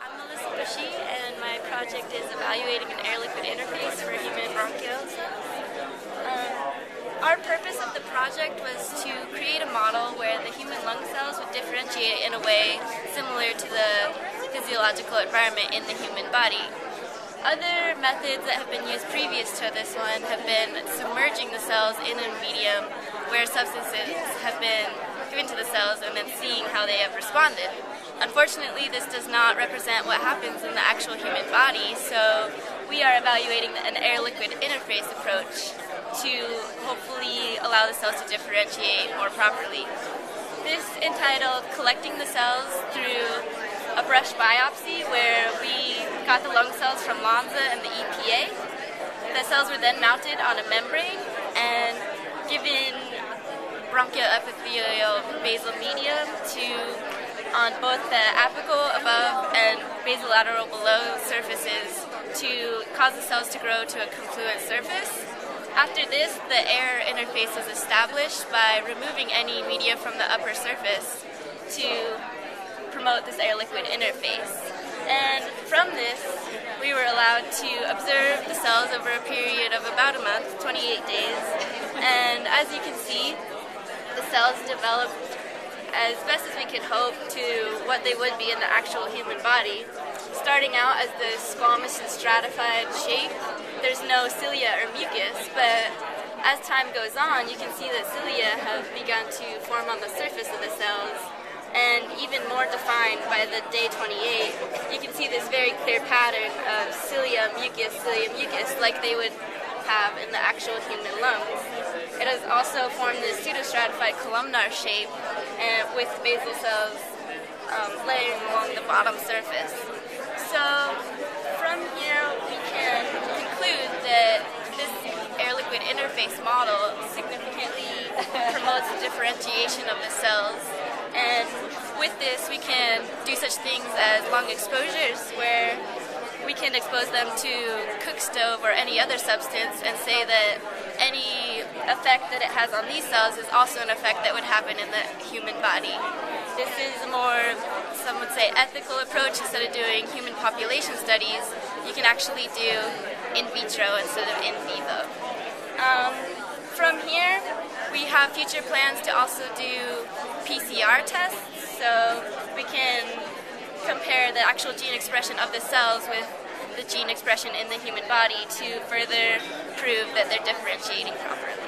I'm Mellisa Bushey, and my project is evaluating an air-liquid interface for human bronchial cells. Our purpose of the project was to create a model where the human lung cells would differentiate in a way similar to the physiological environment in the human body. Other methods that have been used previous to this one have been submerging the cells in a medium where substances have been given to the cells and then seeing how they have responded. Unfortunately, this does not represent what happens in the actual human body, so we are evaluating an air-liquid interface approach to hopefully allow the cells to differentiate more properly. This entitled Collecting the Cells Through a Brush Biopsy, where we got the lung cells from Mellisa and the EPA. The cells were then mounted on a membrane and given bronchoepithelial basal medium on both the apical above and basolateral below surfaces to cause the cells to grow to a confluent surface. After this, the air interface is established by removing any media from the upper surface to promote this air-liquid interface. And from this, we were allowed to observe the cells over a period of about a month, 28 days. And as you can see, the cells developed as best as we could hope to what they would be in the actual human body. Starting out as the squamous and stratified shape, there's no cilia or mucus, but as time goes on, you can see that cilia have begun to form on the surface of the cells, and even more defined by the day 28, you can see this very clear pattern of cilia, mucus, like they would have in the actual human lungs. It has also formed this pseudostratified columnar shape with basal cells layering along the bottom surface. So from here we can conclude that this air-liquid interface model significantly promotes the differentiation of the cells, and with this we can do such things as long exposures where we can expose them to cook stove or any other substance and say that any effect that it has on these cells is also an effect that would happen in the human body. This is a more, some would say, ethical approach. Instead of doing human population studies, you can actually do in vitro instead of in vivo. From here, we have future plans to also do PCR tests, so we can compare the actual gene expression of the cells with the gene expression in the human body to further prove that they're differentiating properly.